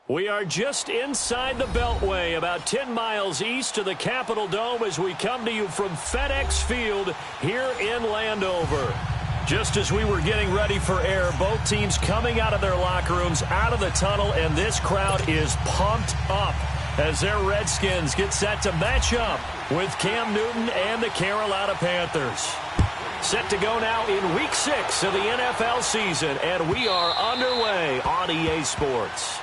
We are just inside the Beltway, about 10 miles east of the Capitol Dome as we come to you from FedEx Field here in Landover. Just as we were getting ready for air, both teams coming out of their locker rooms, out of the tunnel, and this crowd is pumped up as their Redskins get set to match up with Cam Newton and the Carolina Panthers. Set to go now in Week 6 of the NFL season, and we are underway on EA Sports.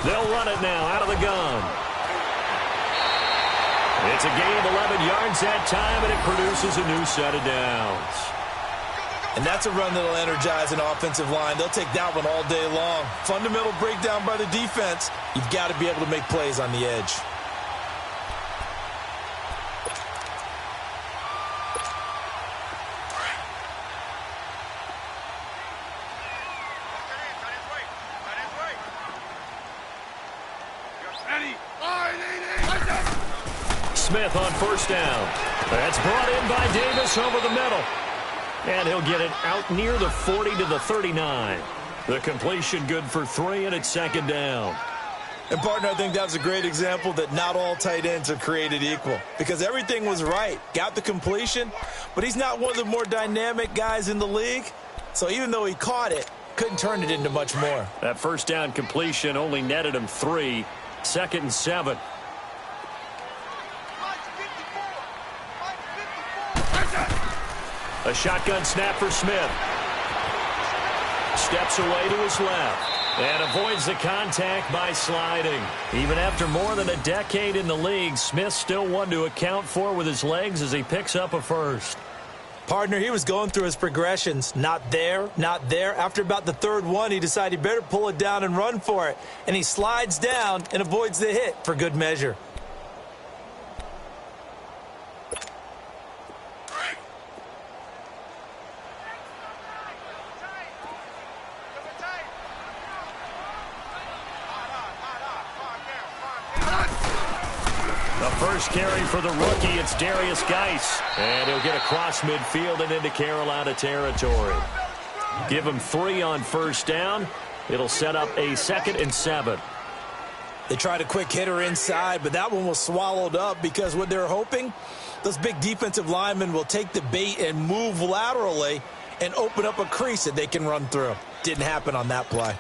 They'll run it now out of the gun. It's a gain of 11 yards that time, and it produces a new set of downs. And that's a run that'll energize an offensive line. They'll take that one all day long. Fundamental breakdown by the defense. You've got to be able to make plays on the edge. Smith on first down. That's brought in by Davis over the middle. And he'll get it out near the 40 to the 39. The completion good for 3, and it's second down. And, partner, I think that's a great example that not all tight ends are created equal. Because everything was right. Got the completion, but he's not one of the more dynamic guys in the league. So even though he caught it, couldn't turn it into much more. That first down completion only netted him 3. Second and 7. A shotgun snap for Smith. Steps away to his left and avoids the contact by sliding. Even after more than a decade in the league, Smith still one to account for with his legs as he picks up a first. Partner, he was going through his progressions. Not there, not there. After about the third one, he decided he better pull it down and run for it. And he slides down and avoids the hit for good measure. First carry for the rookie, it's Darius Geis. And he'll get across midfield and into Carolina territory. Give him 3 on first down. It'll set up a second and 7. They tried a quick hitter inside, but that one was swallowed up because what they're hoping, those big defensive linemen will take the bait and move laterally and open up a crease that they can run through. Didn't happen on that play.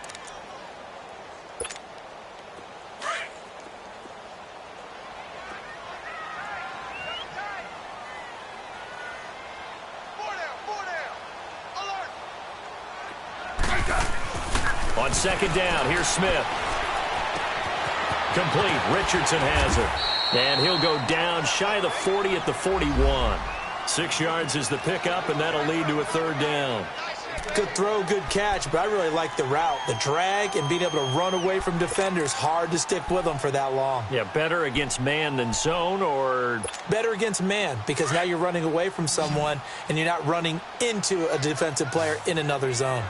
On second down, here's Smith. Complete. Richardson has it. And he'll go down shy of the 40 at the 41. 6 yards is the pickup, and that'll lead to a third down. Good throw, good catch, but I really like the route. The drag and being able to run away from defenders. Hard to stick with them for that long. Yeah, better against man than zone, or? Better against man, because now you're running away from someone, and you're not running into a defensive player in another zone.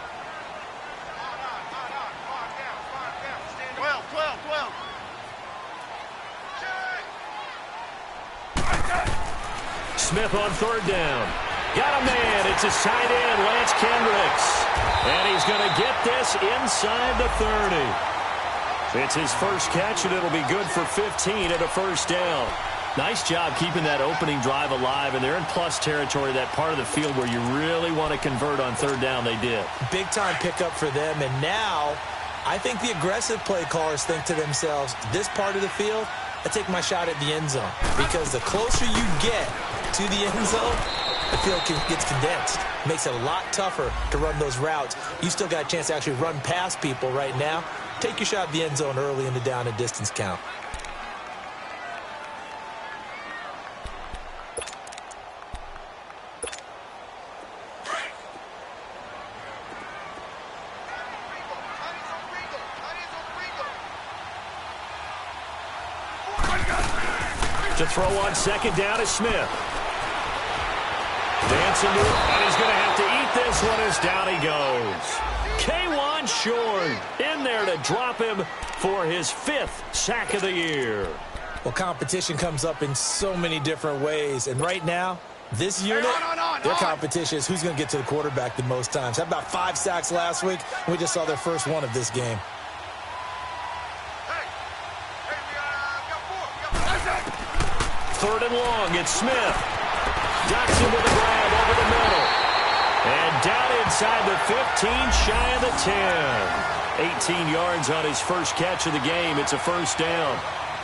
Smith on third down. Got a man. It's his tight end, Lance Kendricks. And he's going to get this inside the 30. It's his first catch, and it'll be good for 15 at a first down. Nice job keeping that opening drive alive, and they're in plus territory, that part of the field where you really want to convert on third down. They did. Big-time pickup for them, and now I think the aggressive play callers think to themselves, this part of the field, I take my shot at the end zone, because the closer you get to the end zone, the field gets condensed. Makes it a lot tougher to run those routes. You still got a chance to actually run past people right now. Take your shot at the end zone early in the down and distance count. To throw on second down is Smith. Dancing to it, and he's going to have to eat this one as down he goes. K'Wan Short in there to drop him for his 5th sack of the year. Well, competition comes up in so many different ways, and right now, this unit, their competition is who's going to get to the quarterback the most times. Had about 5 sacks last week, and we just saw their first one of this game. Third and long, it's Smith. Ducks him with a grab over the middle. And down inside the 15, shy of the 10. 18 yards on his first catch of the game. It's a first down.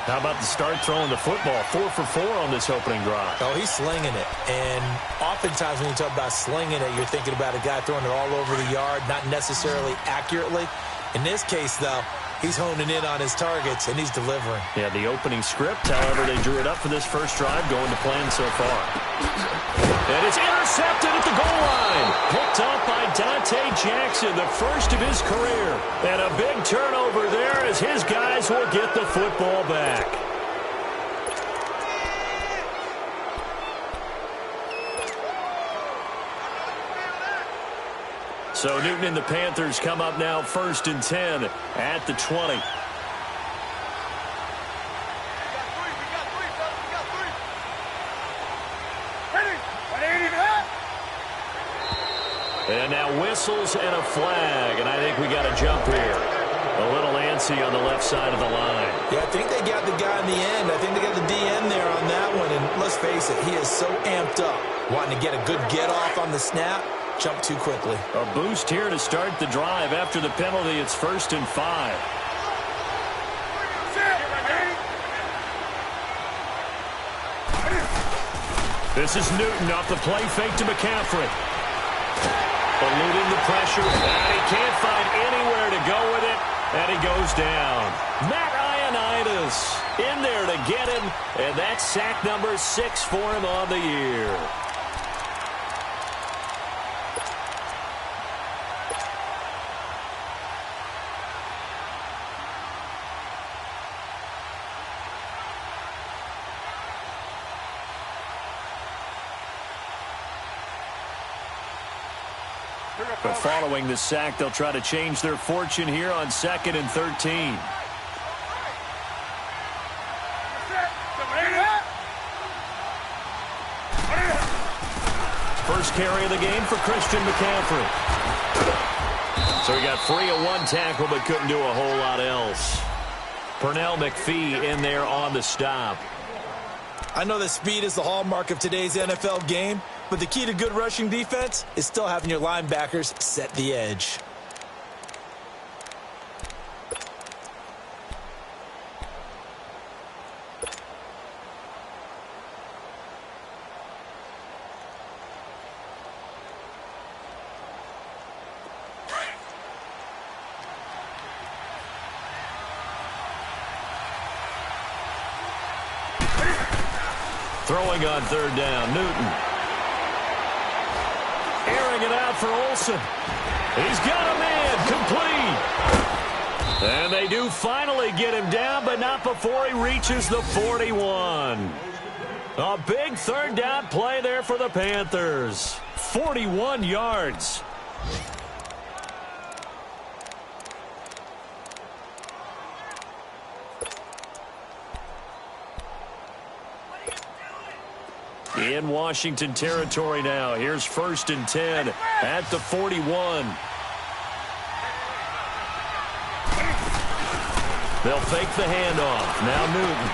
How about the start throwing the football? 4 for 4 on this opening drive. Oh, he's slinging it. And oftentimes when you talk about slinging it, you're thinking about a guy throwing it all over the yard, not necessarily accurately. In this case, though, he's honing in on his targets, and he's delivering. Yeah, the opening script, however, they drew it up for this first drive, going to plan so far. And it's intercepted at the goal line. Picked off by Dante Jackson, the first of his career. And a big turnover there as his guys will get the football back. So Newton and the Panthers come up now 1st and 10 at the 20. And now whistles and a flag, and I think we got a jump here. A little antsy on the left side of the line. Yeah, I think they got the guy in the end. I think they got the DN there on that one, and let's face it, he is so amped up, wanting to get a good get-off on the snap. Jump too quickly. A boost here to start the drive. After the penalty, it's 1st and 5. This is Newton off the play fake to McCaffrey. Eluding the pressure, and he can't find anywhere to go with it, and he goes down. Matt Ioannidis in there to get him, and that's sack number 6 for him on the year. But following the sack, they'll try to change their fortune here on 2nd and 13. First carry of the game for Christian McCaffrey. So he got free of one tackle but couldn't do a whole lot else. Pernell McPhee in there on the stop. I know that speed is the hallmark of today's NFL game, but the key to good rushing defense is still having your linebackers set the edge. Throwing on 3rd down, Newton. Airing it out for Olsen. He's got a man, complete. And they do finally get him down, but not before he reaches the 41. A big 3rd down play there for the Panthers. 41 yards. In Washington territory now. Here's 1st and 10 at the 41. They'll fake the handoff. Now Newton.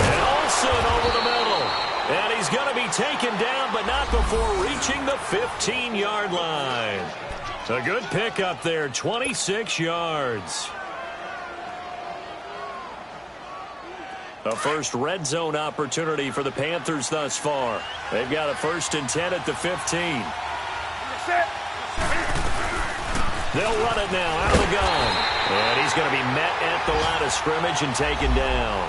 And Olsen over the middle. And he's going to be taken down, but not before reaching the 15-yard line. A good pickup there, 26 yards. A first red zone opportunity for the Panthers thus far. They've got a 1st and 10 at the 15. They'll run it now out of the gun. And he's going to be met at the line of scrimmage and taken down.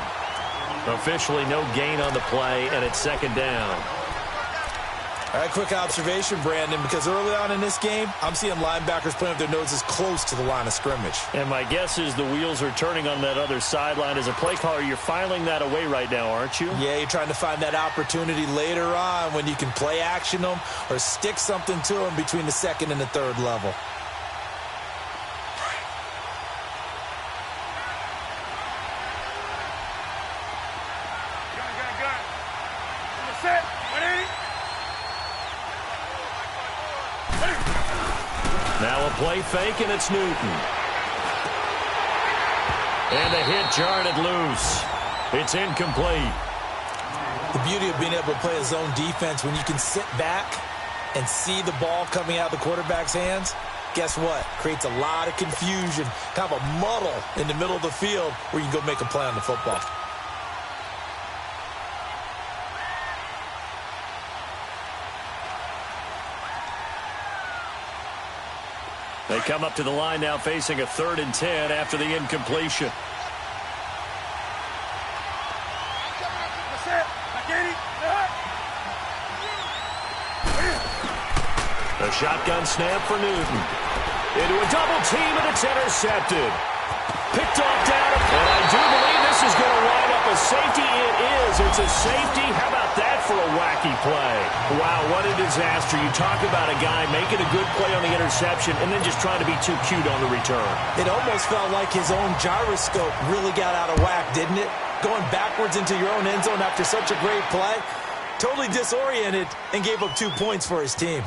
Officially no gain on the play, and it's 2nd down. All right, quick observation, Brandon, because early on in this game, I'm seeing linebackers playing with their noses close to the line of scrimmage. And my guess is the wheels are turning on that other sideline. As a play caller, you're filing that away right now, aren't you? Yeah, you're trying to find that opportunity later on when you can play action them or stick something to them between the second and the third level. Now a play fake, and it's Newton. And the hit jarred it loose. It's incomplete. The beauty of being able to play a zone defense when you can sit back and see the ball coming out of the quarterback's hands, guess what? Creates a lot of confusion, kind of a muddle in the middle of the field where you can go make a play on the football. They come up to the line now facing a 3rd and 10 after the incompletion. A shotgun snap for Newton. Into a double team, and it's intercepted. Picked off down. And I do believe this is going to wind up a safety. It is. It's a safety. How about that for a wacky play? Wow, what a disaster. You talk about a guy making a good play on the interception and then just trying to be too cute on the return. It almost felt like his own gyroscope really got out of whack, didn't it? Going backwards into your own end zone after such a great play. Totally disoriented and gave up 2 points for his team.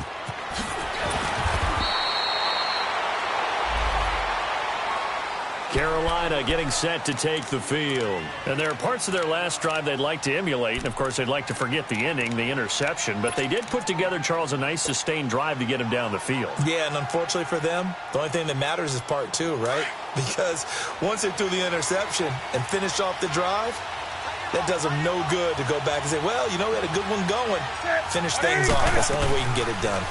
Carolina getting set to take the field. And there are parts of their last drive they'd like to emulate. And, of course, they'd like to forget the inning, the interception. But they did put together, Charles, a nice sustained drive to get him down the field. Yeah, and unfortunately for them, the only thing that matters is part 2, right? Because once they threw the interception and finished off the drive, that does them no good to go back and say, well, you know, we had a good one going. Finish things off. That's the only way you can get it done.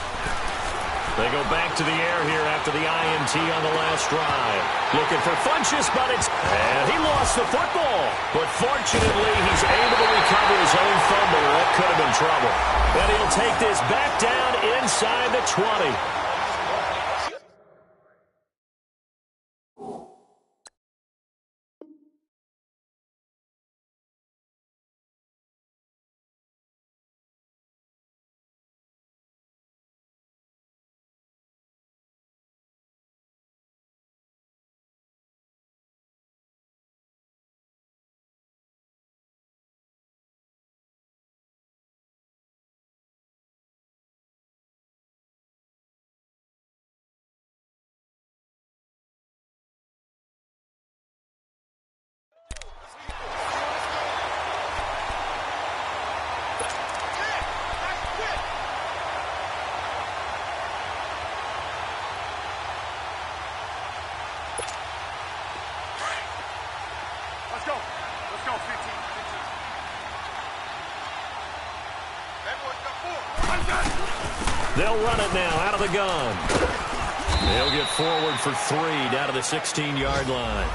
They go back to the air here after the INT on the last drive. Looking for Funchess, but it's... And he lost the football. But fortunately, he's able to recover his own fumble. That could have been trouble. And he'll take this back down inside the 20. They'll run it now out of the gun. They'll get forward for 3 down to the 16-yard line.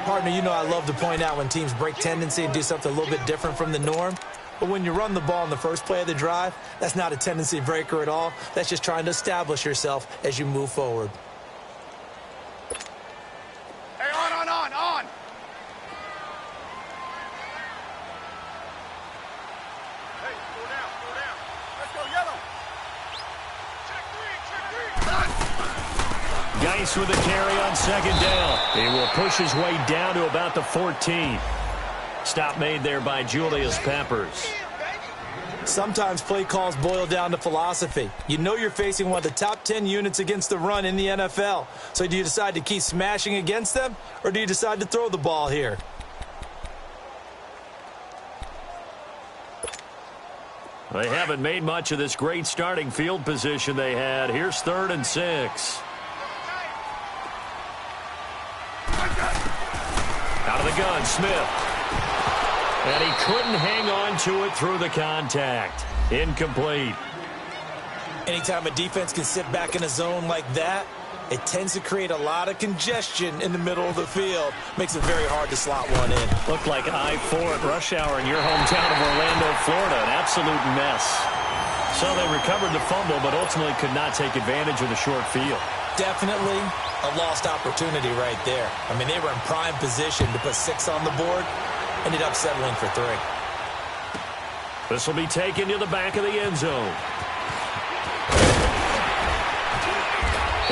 Partner, you know I love to point out when teams break tendency and do something a little bit different from the norm. But when you run the ball in the first play of the drive, that's not a tendency breaker at all. That's just trying to establish yourself as you move forward. Hey, on! Hey, go down. Let's go, yellow. Check 3. Geis with a carry on 2nd down. He will push his way down to about the 14. Stop made there by Julius Peppers. Sometimes play calls boil down to philosophy. You know you're facing one of the top 10 units against the run in the NFL. So do you decide to keep smashing against them, or do you decide to throw the ball here? They haven't made much of this great starting field position they had. Here's 3rd and 6. Out of the gun, Smith. And he couldn't hang on to it through the contact. Incomplete. Anytime a defense can sit back in a zone like that, it tends to create a lot of congestion in the middle of the field. Makes it very hard to slot one in. Looked like I-4 at rush hour in your hometown of Orlando, Florida. An absolute mess. So they recovered the fumble, but ultimately could not take advantage of the short field. Definitely a lost opportunity right there. I mean, they were in prime position to put 6 on the board. Ended up settling for 3. This will be taken to the back of the end zone.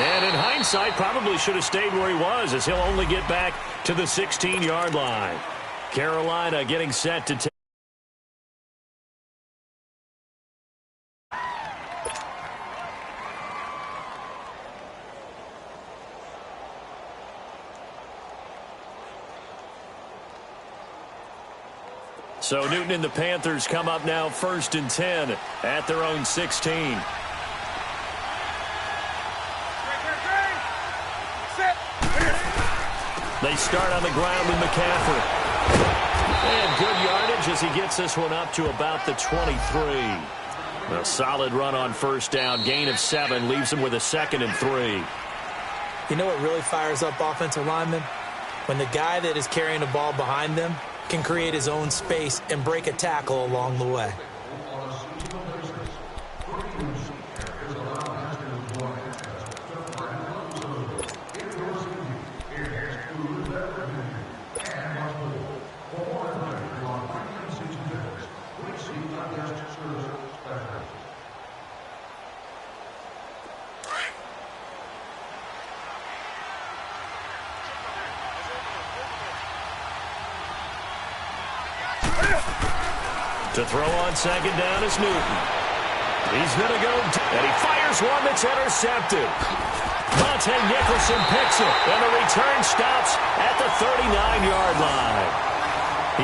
And in hindsight, probably should have stayed where he was, as he'll only get back to the 16-yard line. Carolina getting set to take. So Newton and the Panthers come up now 1st and 10 at their own 16. They start on the ground with McCaffrey. And good yardage as he gets this one up to about the 23. A solid run on 1st down. Gain of 7 leaves him with a 2nd and 3. You know what really fires up offensive linemen? When the guy that is carrying the ball behind them can create his own space and break a tackle along the way. To throw on 2nd down is Newton. He's going to go, and he fires one that's intercepted. Monte Nicholson picks it, and the return stops at the 39-yard line.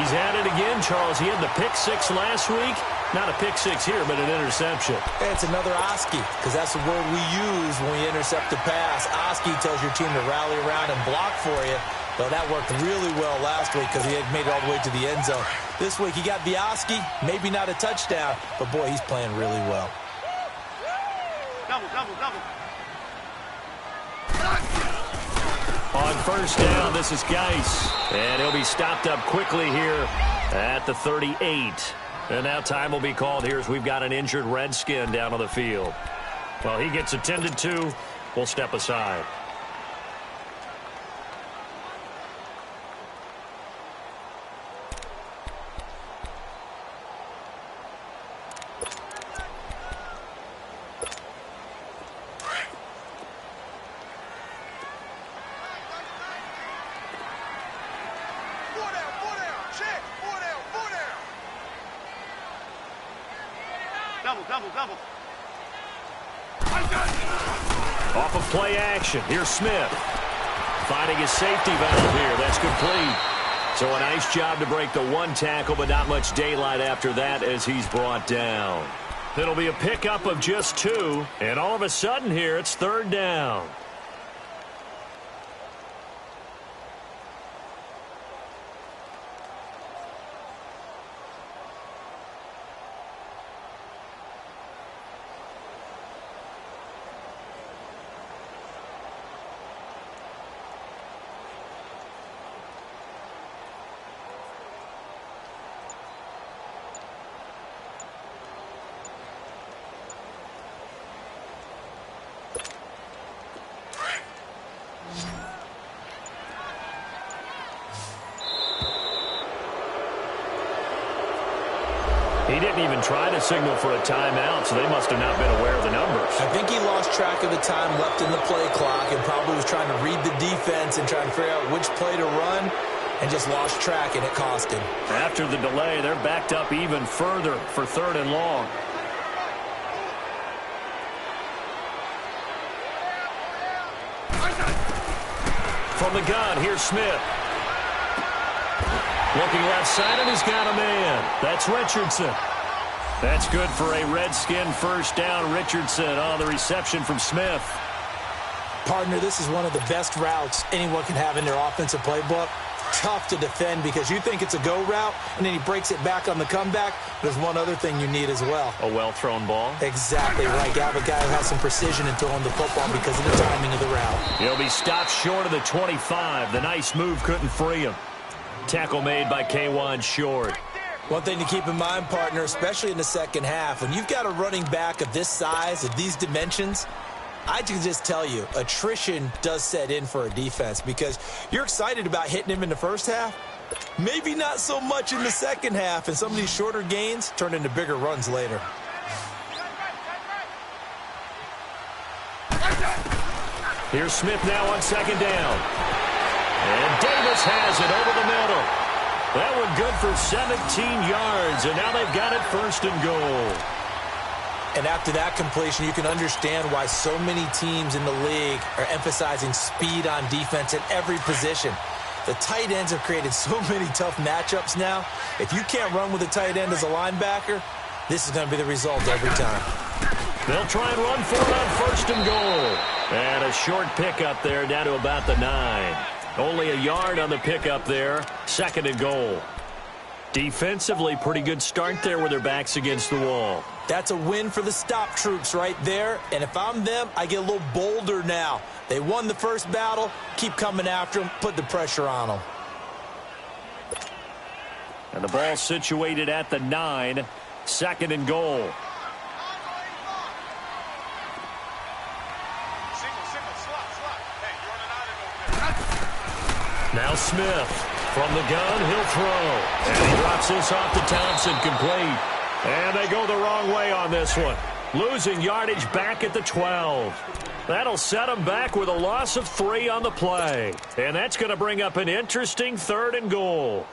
He's at it again, Charles. He had the pick 6 last week. Not a pick 6 here, but an interception. Hey, it's another Oski, because that's the word we use when we intercept a pass. Oski tells your team to rally around and block for you. Well, that worked really well last week because he had made it all the way to the end zone. This week he got the Oski, maybe not a touchdown, but boy, he's playing really well. Double. On 1st down, this is Geis. And he'll be stopped up quickly here at the 38. And now time will be called here as we've got an injured Redskin down on the field. Well, he gets attended to. We'll step aside. Double. Off of play action. Here's Smith. Finding his safety valve here. That's complete. So a nice job to break the 1 tackle, but not much daylight after that as he's brought down. It'll be a pickup of just 2, and all of a sudden here it's 3rd down. He didn't even try to signal for a timeout, so they must have not been aware of the numbers. I think he lost track of the time left in the play clock and probably was trying to read the defense and trying to figure out which play to run and just lost track, and it cost him. After the delay, they're backed up even further for 3rd and long. From the gun, here's Smith. Looking left side, and he's got a man. That's Richardson. That's good for a Redskin 1st down. Richardson on the reception from Smith. Partner, this is one of the best routes anyone can have in their offensive playbook. Tough to defend because you think it's a go route, and then he breaks it back on the comeback. There's one other thing you need as well. A well-thrown ball. Exactly right. You have a guy who has some precision in throwing the football because of the timing of the route. He'll be stopped short of the 25. The nice move couldn't free him. Tackle made by K'Wan Short. One thing to keep in mind, partner, especially in the second half, when you've got a running back of this size, of these dimensions, I can just tell you, attrition does set in for a defense because you're excited about hitting him in the first half, maybe not so much in the second half, and some of these shorter gains turn into bigger runs later. Here's Smith now on second down. And Davis has it over the middle. That one good for 17 yards, and now they've got it first and goal. And after that completion, you can understand why so many teams in the league are emphasizing speed on defense at every position. The tight ends have created so many tough matchups now. If you can't run with a tight end as a linebacker, this is going to be the result every time. They'll try and run for it on first and goal. And a short pickup there down to about the 9. Only a yard on the pickup there. Second and goal. Defensively, pretty good start there with their backs against the wall. That's a win for the stop troops right there. And if I'm them, I get a little bolder now. They won the first battle. Keep coming after them. Put the pressure on them. And the ball situated at the 9. Second and goal. Now Smith from the gun, he'll throw. And he drops this off to Thompson, complete. And they go the wrong way on this one. Losing yardage back at the 12. That'll set them back with a loss of 3 on the play. And that's going to bring up an interesting third and goal.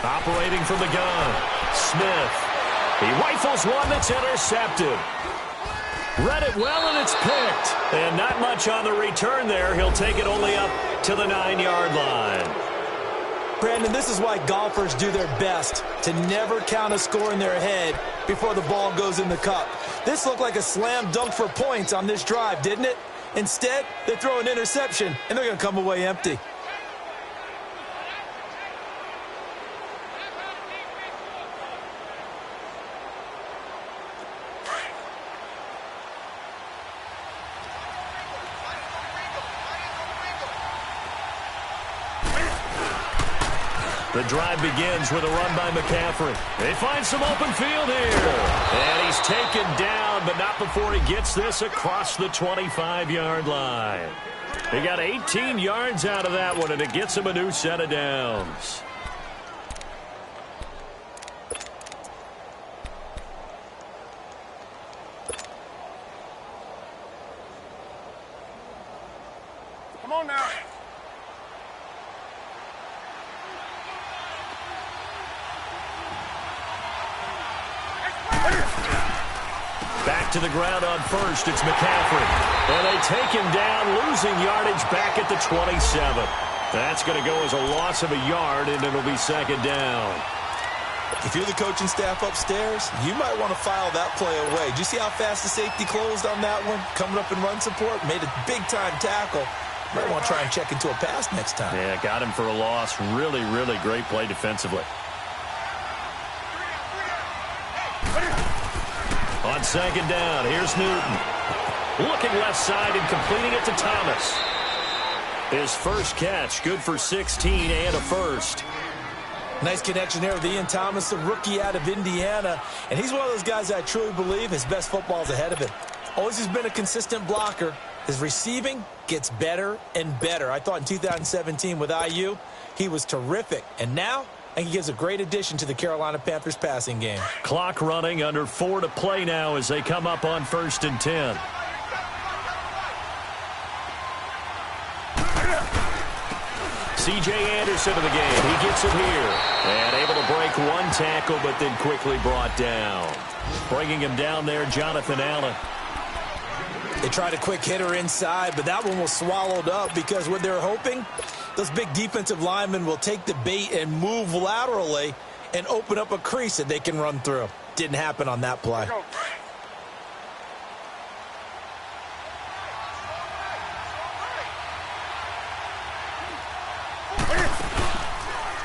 Operating from the gun, Smith. He rifles one that's intercepted. Read it well, and it's picked. And not much on the return there. He'll take it only up to the 9-yard line. Brandon, this is why golfers do their best to never count a score in their head before the ball goes in the cup. This looked like a slam dunk for points on this drive, didn't it? Instead, they throw an interception, and they're going to come away empty. The drive begins with a run by McCaffrey. They find some open field here. And he's taken down, but not before he gets this across the 25-yard line. He got 18 yards out of that one, and it gets him a new set of downs. Come on now. Back to the ground on first. It's McCaffrey. And they take him down, losing yardage back at the 27. That's going to go as a loss of a yard, and it'll be second down. If you're the coaching staff upstairs, you might want to file that play away. Did you see how fast the safety closed on that one? Coming up in run support, made a big-time tackle. Might want to try and check into a pass next time. Yeah, got him for a loss. Really, really great play defensively. On second down, here's Newton. Looking left side and completing it to Thomas. His first catch, good for 16 and a first. Nice connection there with Ian Thomas, a rookie out of Indiana. And he's one of those guys that I truly believe his best football is ahead of him. Always has been a consistent blocker. His receiving gets better and better. I thought in 2017 with IU, he was terrific. And now, I think he gives a great addition to the Carolina Panthers passing game. Clock running, under 4 to play now as they come up on 1st and 10. C.J. Anderson in the game. He gets it here. And able to break one tackle, but then quickly brought down. Bringing him down there, Jonathan Allen. They tried a quick hitter inside, but that one was swallowed up because what they're hoping, those big defensive linemen will take the bait and move laterally and open up a crease that they can run through. Didn't happen on that play.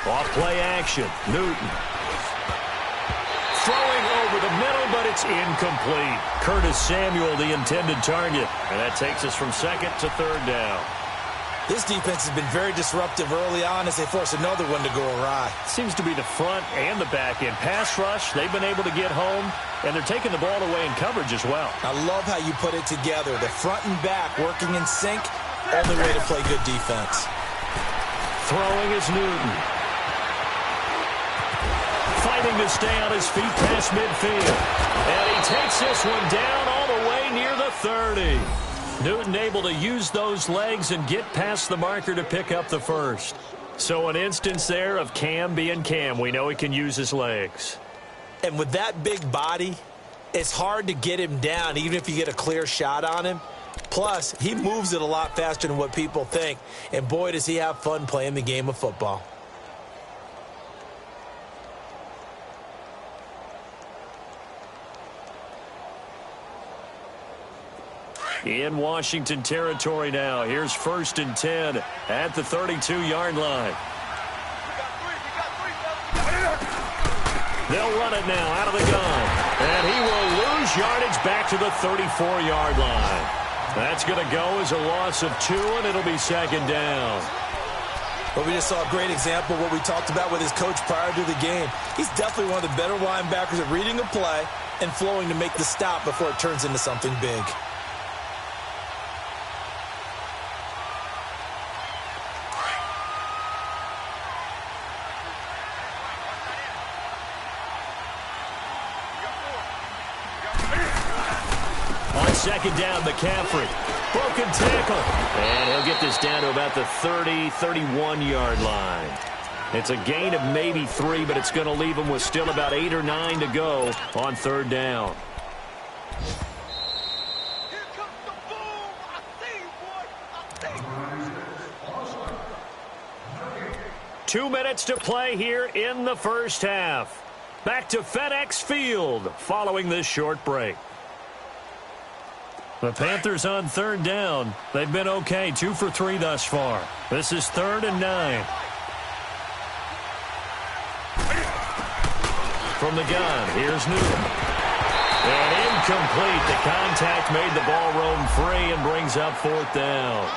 Off play action. Newton. Throwing over the middle, but it's incomplete. Curtis Samuel, the intended target. And that takes us from second to third down. This defense has been very disruptive early on as they force another one to go awry. Seems to be the front and the back end. Pass rush, they've been able to get home, and they're taking the ball away in coverage as well. I love how you put it together. The front and back working in sync, only way to play good defense. Throwing is Newton. Fighting to stay on his feet past midfield. And he takes this one down all the way near the 30. Newton able to use those legs and get past the marker to pick up the first. So an instance there of Cam being Cam. We know he can use his legs. And with that big body, it's hard to get him down even if you get a clear shot on him. Plus, he moves it a lot faster than what people think. And boy, does he have fun playing the game of football. In Washington territory now. Here's 1st and 10 at the 32-yard line. They'll run it now out of the gun. And he will lose yardage back to the 34-yard line. That's going to go as a loss of 2, and it'll be 2nd down. Well, we just saw a great example of what we talked about with his coach prior to the game. He's definitely one of the better linebackers at reading a play and flowing to make the stop before it turns into something big. On 2nd down, McCaffrey. Broken tackle. And he'll get this down to about the 30, 31-yard line. It's a gain of maybe 3, but it's going to leave him with still about 8 or 9 to go on 3rd down. Here comes the boom. I see you, boy. I see you. 2 minutes to play here in the first half. Back to FedEx Field following this short break. The Panthers on 3rd down. They've been okay, 2 for 3 thus far. This is 3rd and 9. From the gun, here's Newton. And incomplete. The contact made the ball roam free and brings up 4th down.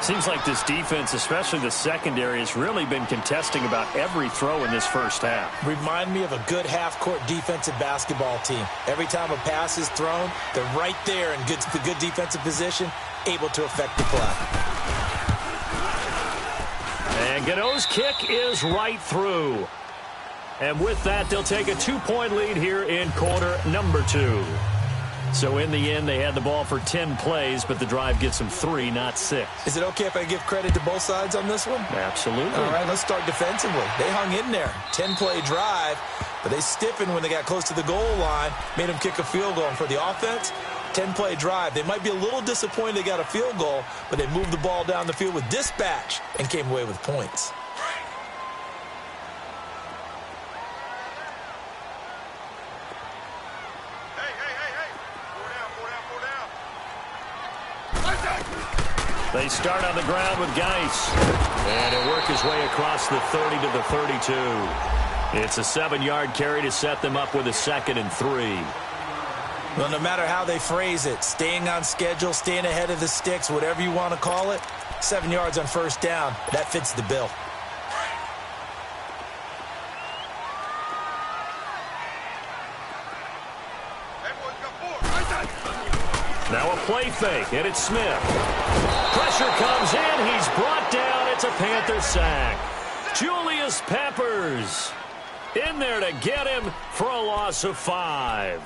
Seems like this defense, especially the secondary, has really been contesting about every throw in this first half. Remind me of a good half-court defensive basketball team. Every time a pass is thrown, they're right there in good defensive position, able to affect the play. And Gano's kick is right through. And with that, they'll take a 2-point lead here in quarter number 2. So in the end, they had the ball for 10 plays, but the drive gets them 3, not 6. Is it okay if I give credit to both sides on this one? Absolutely. All right, let's start defensively. They hung in there. 10-play drive, but they stiffened when they got close to the goal line, made them kick a field goal. And for the offense, 10-play drive. They might be a little disappointed they got a field goal, but they moved the ball down the field with dispatch and came away with points. They start on the ground with Geis. And he'll work his way across the 30 to the 32. It's a 7-yard carry to set them up with a 2nd and 3. Well, no matter how they phrase it, staying on schedule, staying ahead of the sticks, whatever you want to call it, 7 yards on 1st down, that fits the bill. Now a play fake, and it's Smith. Pressure comes in. He's brought down. It's a Panther sack. Julius Peppers in there to get him for a loss of 5.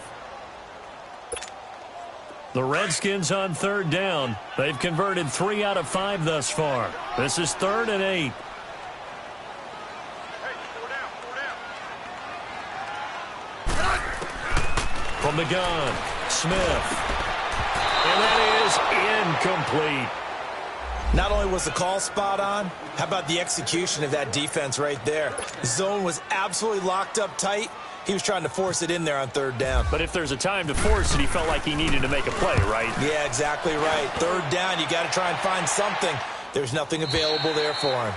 The Redskins on 3rd down. They've converted 3 out of 5 thus far. This is 3rd and 8. From the gun, Smith. And that is incomplete. Not only was the call spot on, how about the execution of that defense right there? The zone was absolutely locked up tight. He was trying to force it in there on 3rd down. But if there's a time to force it, he felt like he needed to make a play, right? Yeah, exactly right. 3rd down, you got to try and find something. There's nothing available there for him.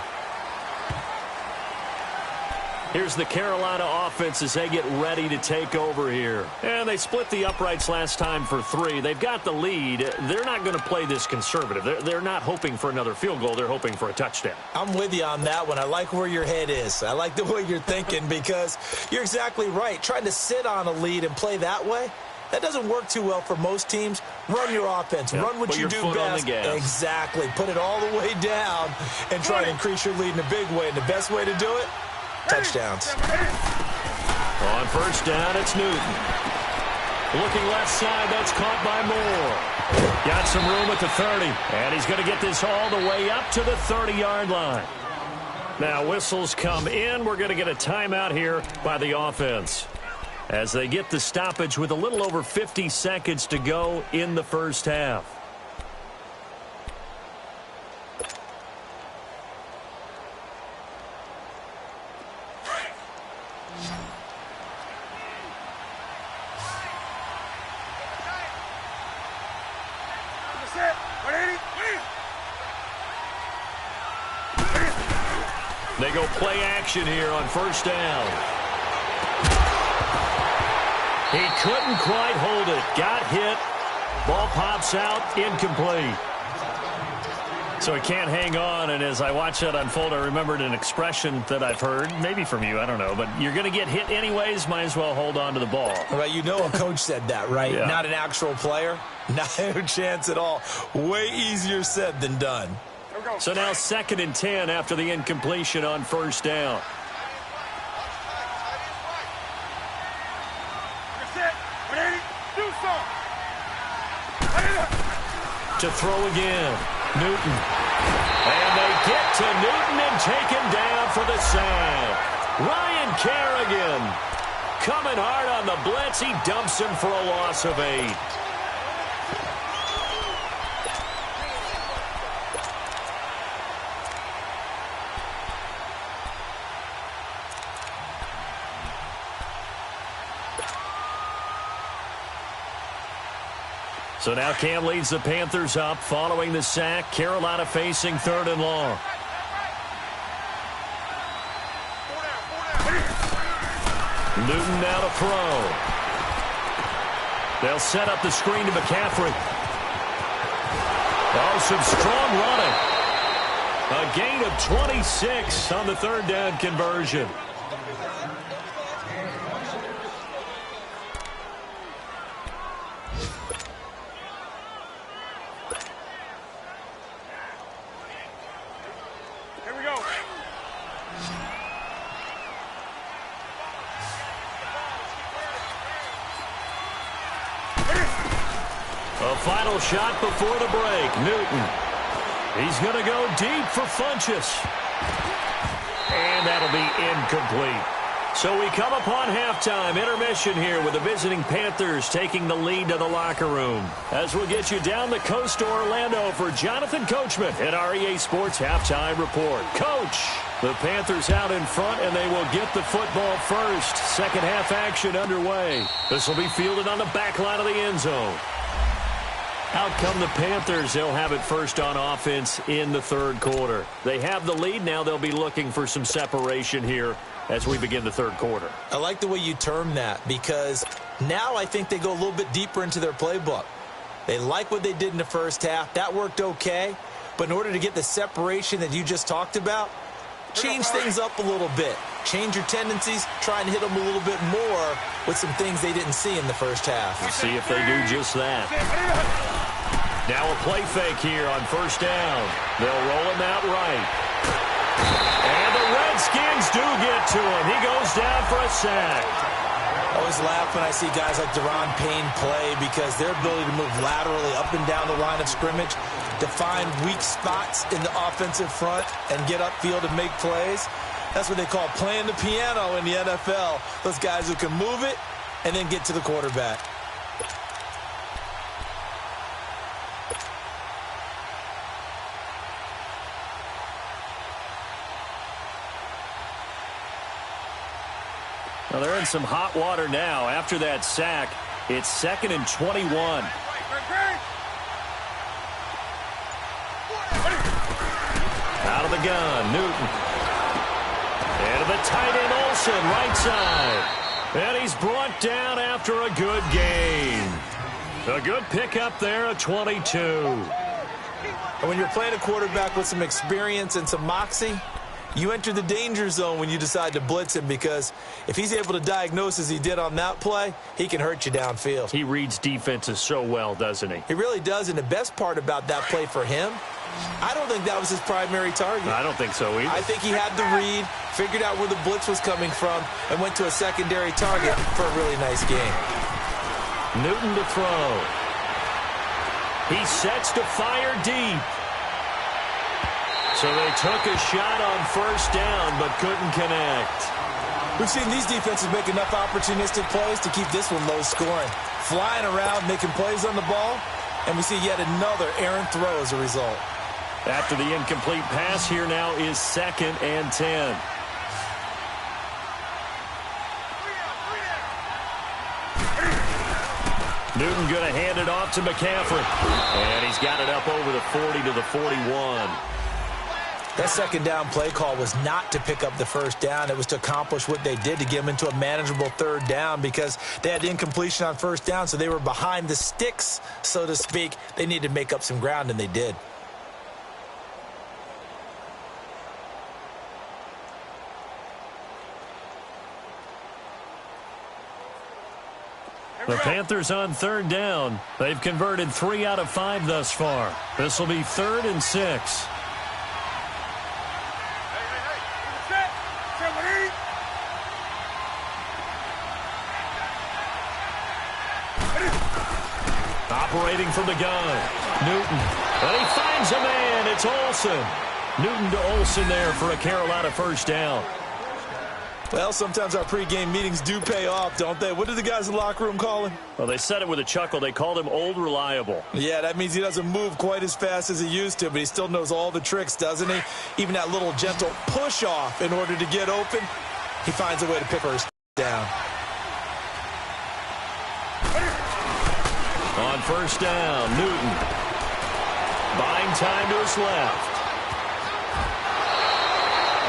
Here's the Carolina offense as they get ready to take over here. And they split the uprights last time for 3. They've got the lead. They're not going to play this conservative. They're not hoping for another field goal. They're hoping for a touchdown. I'm with you on that one. I like where your head is. I like the way you're thinking because you're exactly right. Trying to sit on a lead and play that way, that doesn't work too well for most teams. Run your offense. Yep. Run what you do best. Exactly. Put it all the way down and try to increase your lead in a big way. And the best way to do it, touchdowns. On first down, it's Newton. Looking left side, that's caught by Moore. Got some room at the 30, and he's going to get this all the way up to the 30-yard line. Now, whistles come in. We're going to get a timeout here by the offense as they get the stoppage with a little over 50 seconds to go in the first half. They go play action here on first down. He couldn't quite hold it. Got hit. Ball pops out. Incomplete. So he can't hang on, and as I watch that unfold, I remembered an expression that I've heard, maybe from you, I don't know, but you're going to get hit anyways, might as well hold on to the ball. Right, you know a coach said that, right? Yeah. Not an actual player. No chance at all. Way easier said than done. So now 2nd and 10 after the incompletion on first down. To throw again. Newton. And they get to Newton and take him down for the sack. Ryan Kerrigan coming hard on the blitz. He dumps him for a loss of 8. So now Cam leads the Panthers up following the sack. Carolina facing 3rd and long. Newton now to throw. They'll set up the screen to McCaffrey. Oh, some strong running. A gain of 26 on the 3rd down conversion. Final shot before the break. Newton. He's going to go deep for Funchess. And that'll be incomplete. So we come upon halftime. Intermission here with the visiting Panthers taking the lead to the locker room. As we'll get you down the coast to Orlando for Jonathan Coachman at our EA Sports Halftime Report. Coach, the Panthers out in front, and they will get the football first. Second half action underway. This will be fielded on the back line of the end zone. Out come the Panthers. They'll have it first on offense in the 3rd quarter. They have the lead. Now they'll be looking for some separation here as we begin the 3rd quarter. I like the way you term that because now I think they go a little bit deeper into their playbook. They like what they did in the first half. That worked okay. But in order to get the separation that you just talked about, change things up a little bit. Change your tendencies. Try and hit them a little bit more with some things they didn't see in the first half. We'll see if they do just that. Now a play fake here on first down. They'll roll him out right. And the Redskins do get to him. He goes down for a sack. I always laugh when I see guys like Deron Payne play because their ability to move laterally up and down the line of scrimmage, to find weak spots in the offensive front and get upfield and make plays. That's what they call playing the piano in the NFL. Those guys who can move it and then get to the quarterback. Well, they're in some hot water now. After that sack, it's 2nd and 21. Out of the gun, Newton. And the tight end Olsen, right side. And he's brought down after a good gain. A good pickup there at 22. And when you're playing a quarterback with some experience and some moxie, you enter the danger zone when you decide to blitz him, because if he's able to diagnose as he did on that play, he can hurt you downfield. He reads defenses so well, doesn't he? He really does, and the best part about that play for him, I don't think that was his primary target. I don't think so either. I think he had the read, figured out where the blitz was coming from, and went to a secondary target for a really nice game. Newton to throw. He sets to fire deep. So they took a shot on first down, but couldn't connect. We've seen these defenses make enough opportunistic plays to keep this one low scoring. Flying around, making plays on the ball, and we see yet another errant throw as a result. After the incomplete pass, here now is 2nd and 10. Newton going to hand it off to McCaffrey. And he's got it up over the 40 to the 41. That second down play call was not to pick up the first down. It was to accomplish what they did, to get them into a manageable third down, because they had incompletion on first down, so they were behind the sticks, so to speak. They needed to make up some ground, and they did. The Panthers on third down. They've converted 3 out of 5 thus far. This will be 3rd and 6. Operating from the gun, Newton. And he finds a man. It's Olsen. Newton to Olsen there for a Carolina first down. Well, sometimes our pregame meetings do pay off, don't they? What did the guys in the locker room call him? Well, they said it with a chuckle. They called him Old Reliable. Yeah, that means he doesn't move quite as fast as he used to, but he still knows all the tricks, doesn't he? Even that little gentle push-off in order to get open, he finds a way to pick first down. On first down, Newton. Buying time to his left.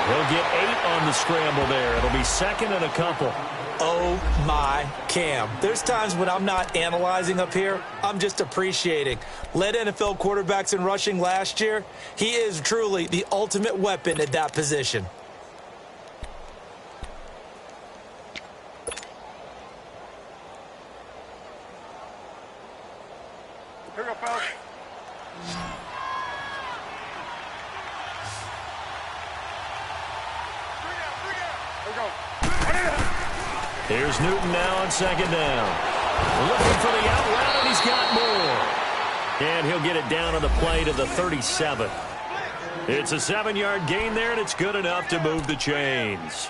He'll get 8 on the scramble there. It'll be 2nd and a couple. Oh, my Cam. There's times when I'm not analyzing up here. I'm just appreciating. Led NFL quarterbacks in rushing last year. He is truly the ultimate weapon at that position. Here we go, fellas. Here's Newton now on 2nd down. Looking for the out route, and he's got more. And he'll get it down on the play to the 37. It's a 7-yard gain there, and it's good enough to move the chains.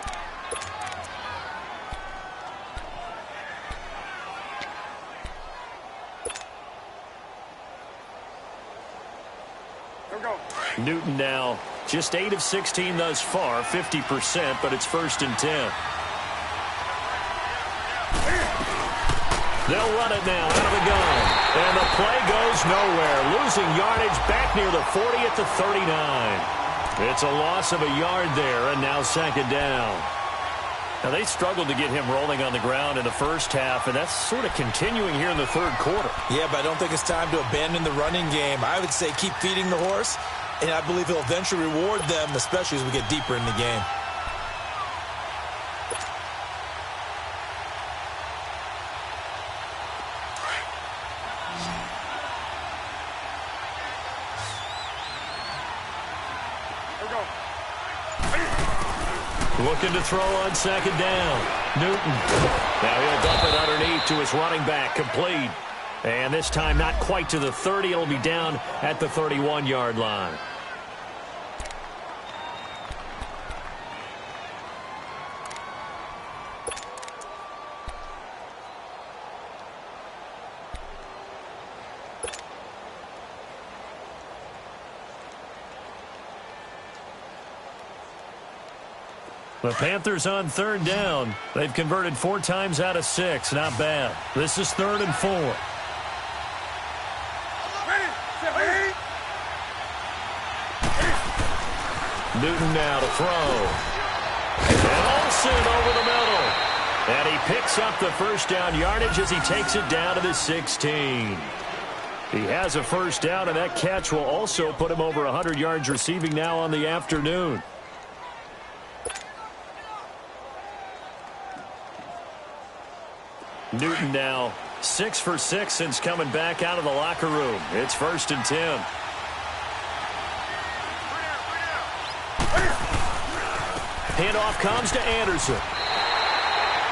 Here we go. Newton now just 8 of 16 thus far, 50%, but it's 1st and 10. They'll run it now out of the gun. And the play goes nowhere. Losing yardage back near the 40 at the 39. It's a loss of a yard there, and now 2nd down. Now, they struggled to get him rolling on the ground in the first half, and that's sort of continuing here in the 3rd quarter. Yeah, but I don't think it's time to abandon the running game. I would say keep feeding the horse, and I believe he'll eventually reward them, especially as we get deeper in the game. Looking to throw on 2nd down. Newton. Now he'll dump it underneath to his running back. Complete. And this time not quite to the 30. It'll be down at the 31-yard line. The Panthers on 3rd down. They've converted 4 times out of 6. Not bad. This is 3rd and 4. Ready. Newton now to throw. Anderson over the middle. And he picks up the first down yardage as he takes it down to the 16. He has a first down, and that catch will also put him over 100 yards receiving now on the afternoon. Newton now 6 for 6 since coming back out of the locker room. It's 1st and 10. Handoff comes to Anderson.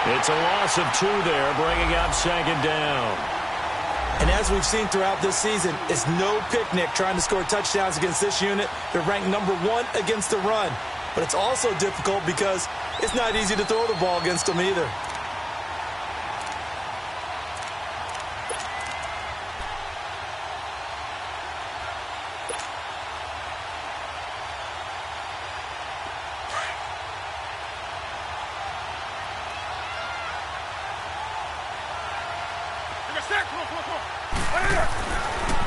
It's a loss of 2 there, bringing up 2nd down. And as we've seen throughout this season, it's no picnic trying to score touchdowns against this unit. They're ranked number 1 against the run. But it's also difficult because it's not easy to throw the ball against them either.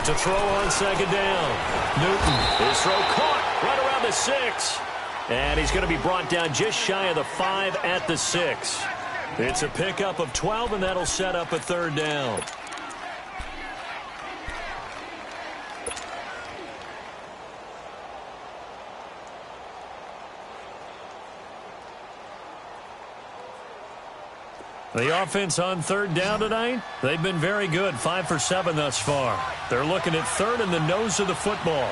To throw on 2nd down. Newton, his throw caught right around the 6. And he's going to be brought down just shy of the 5 at the 6. It's a pickup of 12, and that'll set up a 3rd down. The offense on 3rd down tonight, they've been very good, 5 for 7 thus far. They're looking at 3rd in the nose of the football.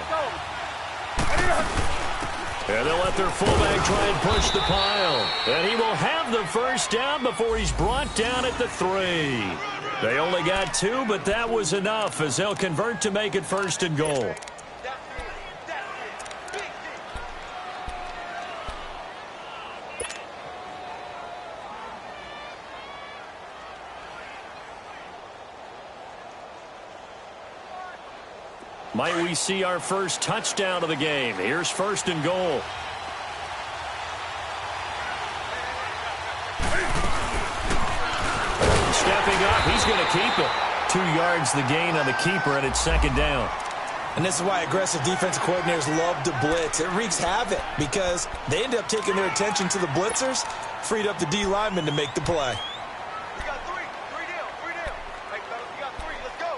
And they'll let their fullback try and push the pile. And he will have the first down before he's brought down at the 3. They only got 2, but that was enough as they'll convert to make it 1st and goal. Might we see our first touchdown of the game? Here's 1st and goal. Stepping up, he's going to keep it. 2 yards the gain on the keeper, and it's 2nd down. And this is why aggressive defensive coordinators love to blitz. It wreaks havoc because they end up taking their attention to the blitzers, freed up the D lineman to make the play. We got 3. 3 down. 3 down. Hey, fellas, we got 3. Let's go.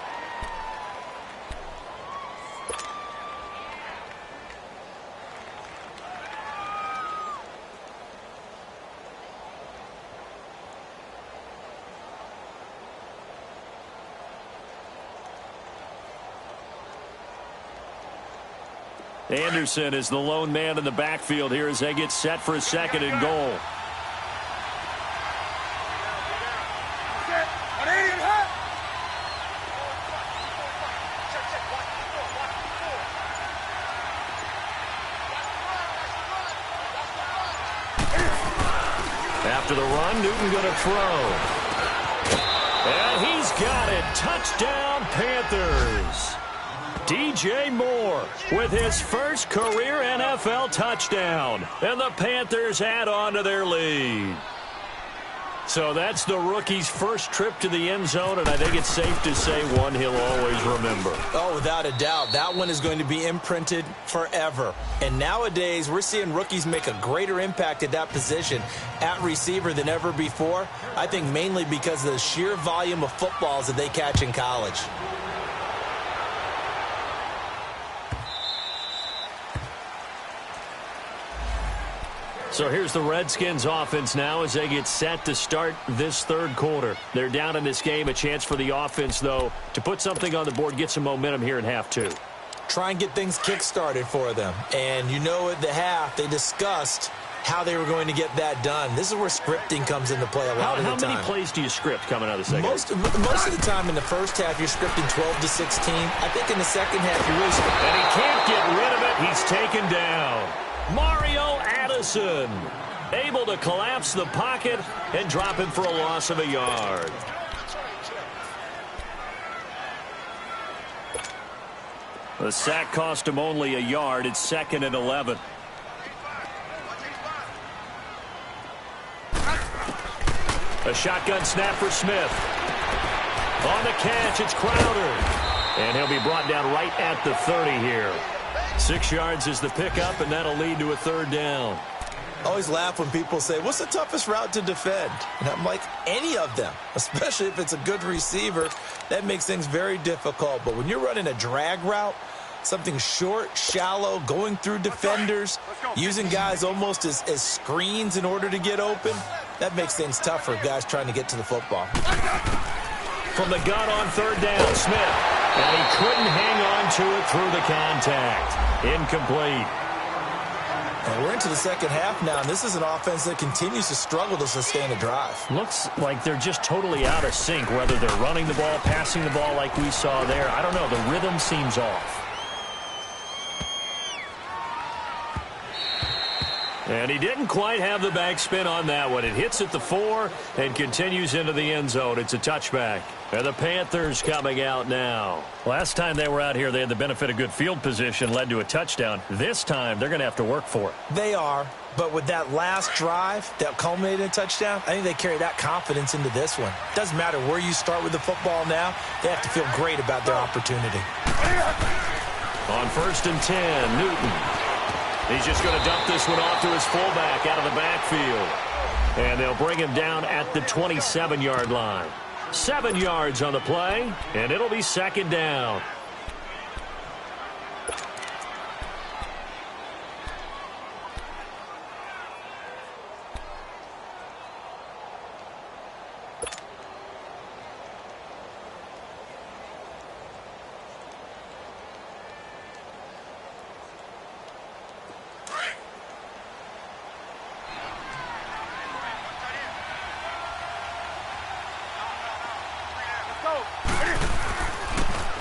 Anderson is the lone man in the backfield here as they get set for a 2nd and goal. After the run, Newton going to throw. And he's got it. Touchdown, Panthers. DJ Moore with his first career NFL touchdown. And the Panthers add on to their lead. So that's the rookie's first trip to the end zone, and I think it's safe to say one he'll always remember. Oh, without a doubt. That one is going to be imprinted forever. And nowadays, we're seeing rookies make a greater impact at that position at receiver than ever before. I think mainly because of the sheer volume of footballs that they catch in college. So here's the Redskins offense now as they get set to start this 3rd quarter. They're down in this game. A chance for the offense, though, to put something on the board, get some momentum here in half 2. Try and get things kick-started for them. And you know at the half, they discussed how they were going to get that done. This is where scripting comes into play a lot of the time. How many plays do you script coming out of the second? Most of the time in the first half, you're scripting 12 to 16. I think in the second half, you're really scripting. And he can't get rid of it. He's taken down. Mario Addison able to collapse the pocket and drop him for a loss of a yard. The sack cost him only a yard. It's 2nd and 11. A shotgun snap for Smith. On the catch, it's Crowder. And he'll be brought down right at the 30 here. 6 yards is the pickup, and that'll lead to a 3rd down. I always laugh when people say, what's the toughest route to defend? And I'm like, any of them, especially if it's a good receiver. That makes things very difficult. But when you're running a drag route, something short, shallow, going through defenders, using guys almost as screens in order to get open, that makes things tough for guys trying to get to the football. From the gun on third down, Smith. And he couldn't hang on to it through the contact. Incomplete. And we're into the second half now, and this is an offense that continues to struggle to sustain a drive. Looks like they're just totally out of sync, whether they're running the ball, passing the ball like we saw there. I don't know. The rhythm seems off. And he didn't quite have the backspin on that one. It hits at the 4 and continues into the end zone. It's a touchback. And the Panthers coming out now. Last time they were out here, they had the benefit of good field position, led to a touchdown. This time, they're going to have to work for it. They are, but with that last drive that culminated in a touchdown, I think they carry that confidence into this one. Doesn't matter where you start with the football now, they have to feel great about their opportunity. On 1st and 10, Newton. He's just going to dump this one off to his fullback out of the backfield. And they'll bring him down at the 27-yard line. 7 yards on the play, and it'll be second down.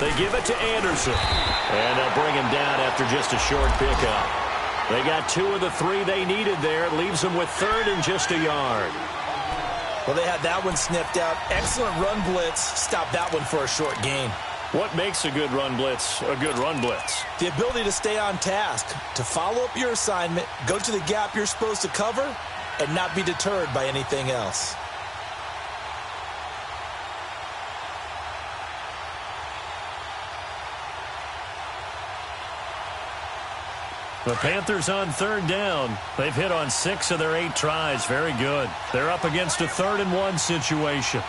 They give it to Anderson. And they'll bring him down after just a short pickup. They got 2 of the 3 they needed there. It leaves them with 3rd and just a yard. Well, they had that one sniffed out. Excellent run blitz. Stop that one for a short gain. What makes a good run blitz a good run blitz? The ability to stay on task, to follow up your assignment, go to the gap you're supposed to cover, and not be deterred by anything else. The Panthers on 3rd down. They've hit on 6 of their 8 tries. Very good. They're up against a 3rd and 1 situation.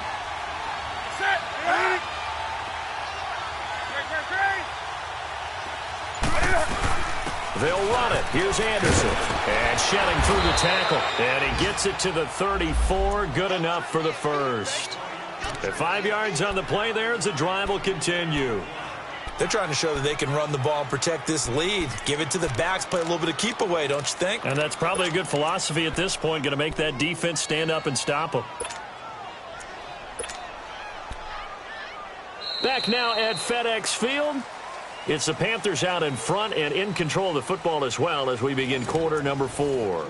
They'll run it. Here's Anderson. And shedding through the tackle. And he gets it to the 34. Good enough for the first. At 5 yards on the play there, the drive will continue. They're trying to show that they can run the ball and protect this lead. Give it to the backs, play a little bit of keep away, don't you think? And that's probably a good philosophy at this point, going to make that defense stand up and stop them. Back now at FedEx Field. It's the Panthers out in front and in control of the football as well as we begin quarter number 4.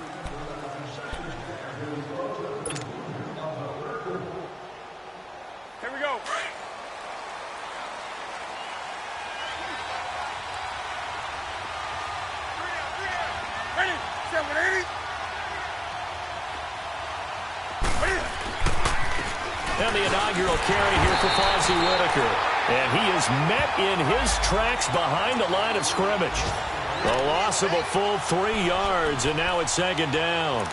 And the inaugural carry here for Fozzie Whitaker. And he is met in his tracks behind the line of scrimmage. The loss of a full 3 yards, and now it's second down.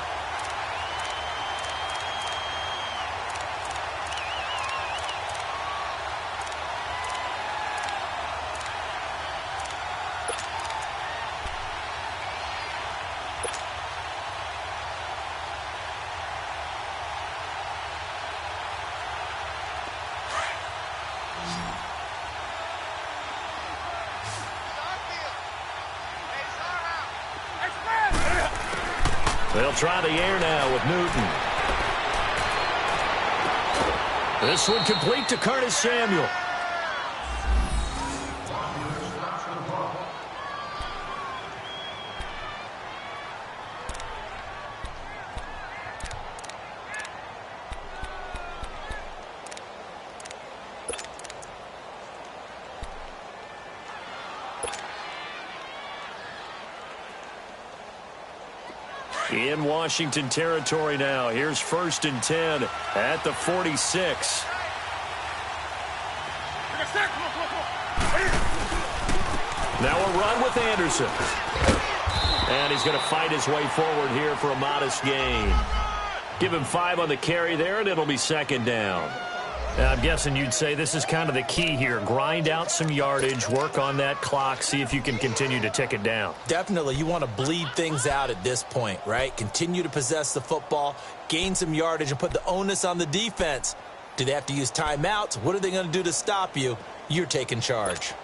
They'll try the air now with Newton. This one complete to Curtis Samuel. In Washington territory now. Here's 1st and 10 at the 46. Now a run with Anderson. And he's going to fight his way forward here for a modest gain. Give him 5 on the carry there, and it'll be second down. I'm guessing you'd say this is kind of the key here. Grind out some yardage, work on that clock, see if you can continue to tick it down. Definitely. You want to bleed things out at this point, right? Continue to possess the football, gain some yardage, and put the onus on the defense. Do they have to use timeouts? What are they going to do to stop you? You're taking charge.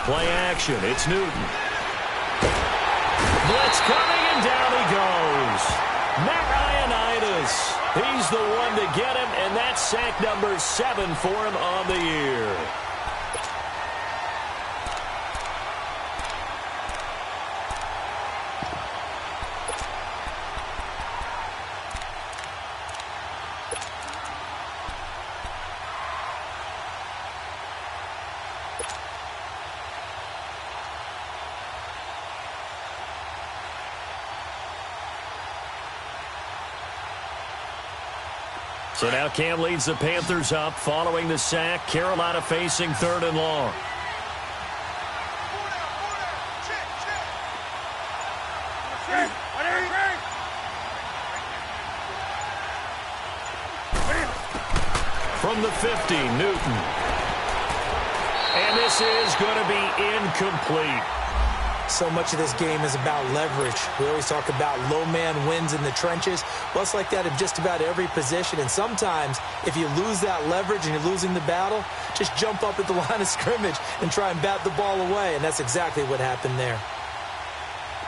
Play action. It's Newton. Blitz coming, and down he goes. Matt Ioannidis. He's the one to get him, and that's sack number 7 for him on the year. So now Cam leads the Panthers up following the sack. Carolina facing 3rd and long. From the 50, Newton. And this is going to be incomplete. So much of this game is about leverage. We always talk about low man wins in the trenches. Well, it's like that in just about every position. And sometimes, if you lose that leverage and you're losing the battle, just jump up at the line of scrimmage and try and bat the ball away. And that's exactly what happened there.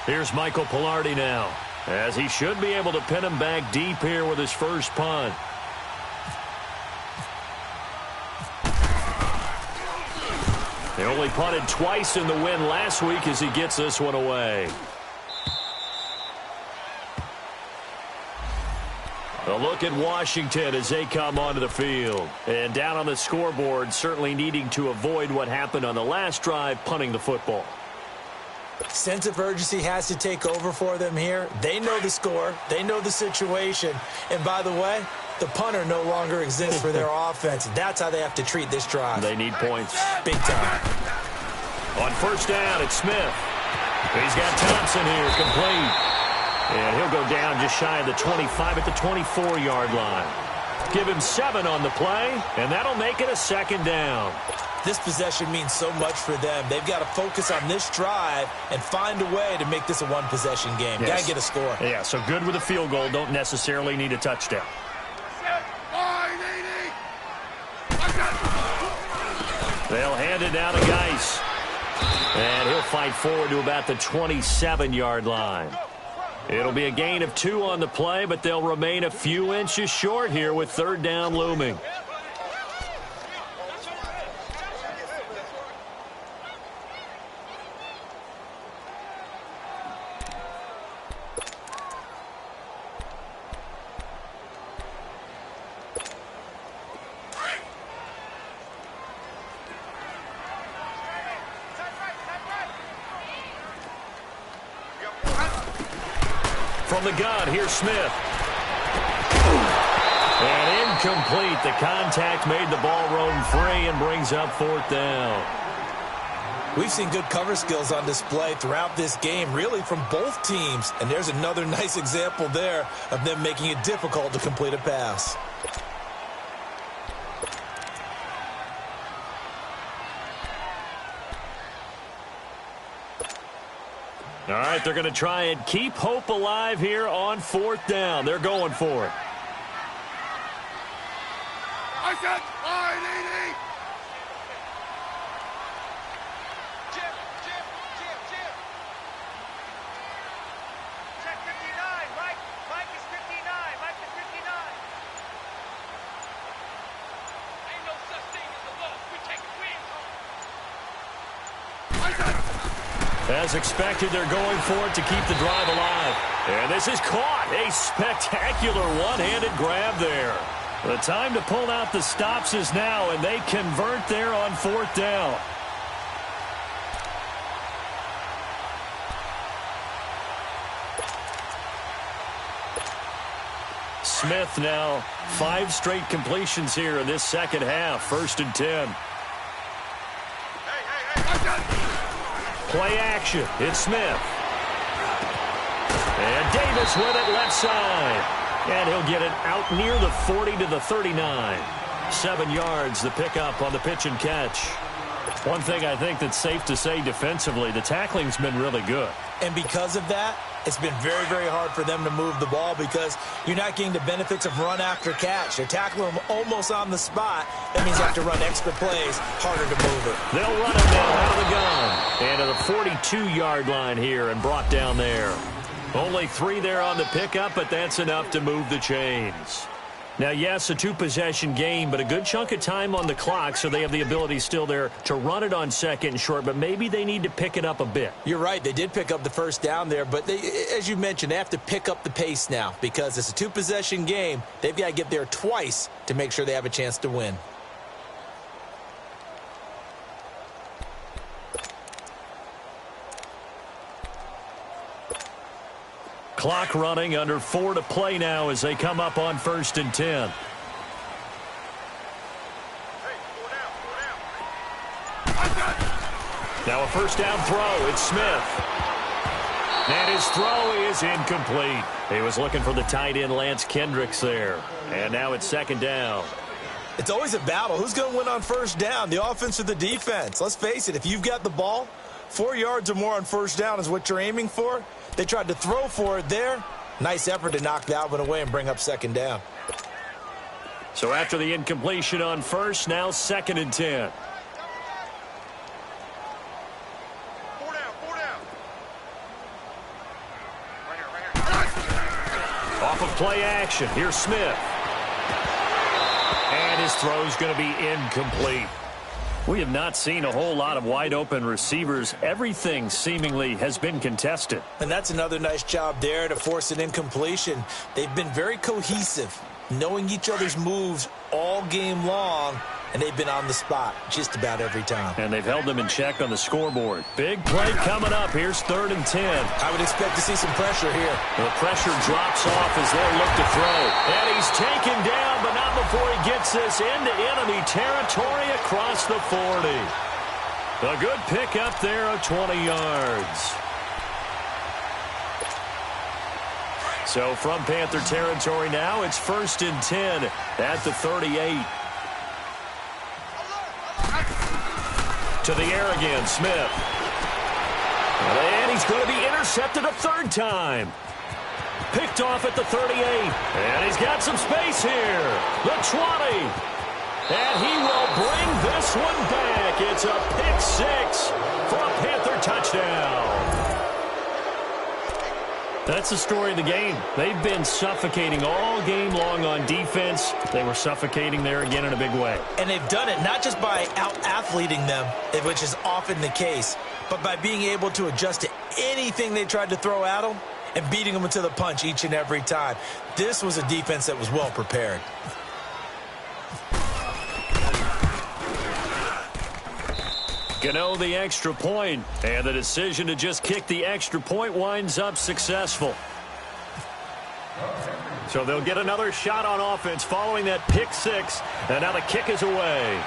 Here's Michael Pilardi now, as he should be able to pin him back deep here with his first punt. They only punted twice in the win last week as he gets this one away. A look at Washington as they come onto the field. And down on the scoreboard, certainly needing to avoid what happened on the last drive, punting the football. Sense of urgency has to take over for them here. They know the score. They know the situation. And by the way, the punter no longer exists for their offense. That's how they have to treat this drive. They need points. Big time. On first down, it's Smith. He's got Thompson here, complete. And he'll go down just shy of the 25 at the 24-yard line. Give him 7 on the play, and that'll make it a second down. This possession means so much for them. They've got to focus on this drive and find a way to make this a one-possession game. Yes. Got to get a score. Yeah, so good with a field goal. Don't necessarily need a touchdown. They'll hand it down to Geis. And he'll fight forward to about the 27-yard line. It'll be a gain of 2 on the play, but they'll remain a few inches short here with 3rd down looming. From the gun, here's Smith. And incomplete. The contact made the ball roam free and brings up 4th down. We've seen good cover skills on display throughout this game, really from both teams. And there's another nice example there of them making it difficult to complete a pass. All right, they're going to try and keep hope alive here on 4th down. They're going for it. I said, I Jim. Check 59, Mike. Mike is 59. Mike is 59. Ain't no such thing as a loss. We take wins home. I said. As expected, they're going for it to keep the drive alive. And this is caught. A spectacular one-handed grab there. The time to pull out the stops is now, and they convert there on 4th down. Smith now 5 straight completions here in this second half. 1st and 10. Play action. It's Smith. And Davis with it left side. And he'll get it out near the 40 to the 39. 7 yards, the pickup on the pitch and catch. One thing I think that's safe to say defensively, the tackling's been really good. And because of that, it's been very, very hard for them to move the ball because you're not getting the benefits of run after catch. They're tackling them almost on the spot. That means you have to run extra plays, harder to move it. They'll run it now out of the gun. And to the 42-yard line here and brought down there. Only 3 there on the pickup, but that's enough to move the chains. Now, yes, a 2-possession game, but a good chunk of time on the clock, so they have the ability still there to run it on 2nd and short, but maybe they need to pick it up a bit. You're right. They did pick up the first down there, but they, as you mentioned, they have to pick up the pace now because it's a 2-possession game. They've got to get there twice to make sure they have a chance to win. Clock running, under 4 to play now as they come up on 1st and 10. Now a first down throw. It's Smith. And his throw is incomplete. He was looking for the tight end Lance Kendricks there. And now it's 2nd down. It's always a battle. Who's going to win on first down, the offense or the defense? Let's face it, if you've got the ball, 4 yards or more on first down is what you're aiming for. They tried to throw for it there. Nice effort to knock that one away and bring up 2nd down. So after the incompletion on first, now 2nd and 10. 4 down, 4 down. Off of play action, here's Smith. And his throw's going to be incomplete. We have not seen a whole lot of wide-open receivers. Everything seemingly has been contested. And that's another nice job there to force an incompletion. They've been very cohesive, knowing each other's moves all game long, and they've been on the spot just about every time. And they've held them in check on the scoreboard. Big play coming up. Here's 3rd and 10. I would expect to see some pressure here. The pressure drops off as they look to throw. And he's taken down, but not before he gets this into enemy territory across the 40. A good pick up there of 20 yards. So from Panther territory now, it's 1st and 10 at the 38. To the air again, Smith. And he's going to be intercepted a 3rd time. Picked off at the 38. And he's got some space here. The 20. And he will bring this one back. It's a pick 6 for a Panther touchdown. That's the story of the game. They've been suffocating all game long on defense. They were suffocating there again in a big way. And they've done it not just by out-athleting them, which is often the case, but by being able to adjust to anything they tried to throw at them and beating them to the punch each and every time. This was a defense that was well prepared. Gano the extra point, and the decision to just kick the extra point winds up successful. So they'll get another shot on offense following that pick 6, and now the kick is away.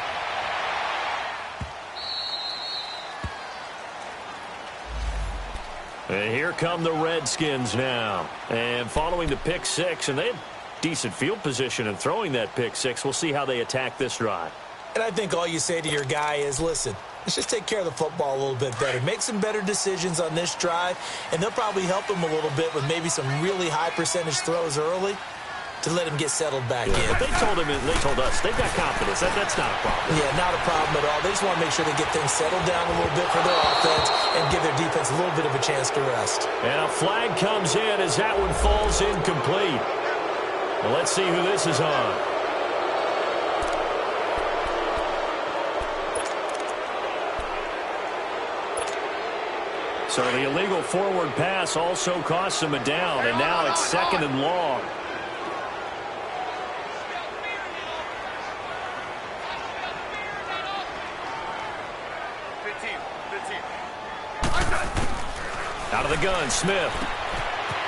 And here come the Redskins now. And following the pick 6, and they have decent field position in throwing that pick 6. We'll see how they attack this drive. And I think all you say to your guy is, listen, let's just take care of the football a little bit better. Make some better decisions on this drive, and they'll probably help him a little bit with maybe some really high percentage throws early to let him get settled back in. But they told us they've got confidence. That's not a problem. Yeah, not a problem at all. They just want to make sure they get things settled down a little bit for their offense and give their defense a little bit of a chance to rest. And a flag comes in as that one falls incomplete. Well, let's see who this is on. So the illegal forward pass also costs him a down, and now it's 2nd and long. Out of the gun, Smith.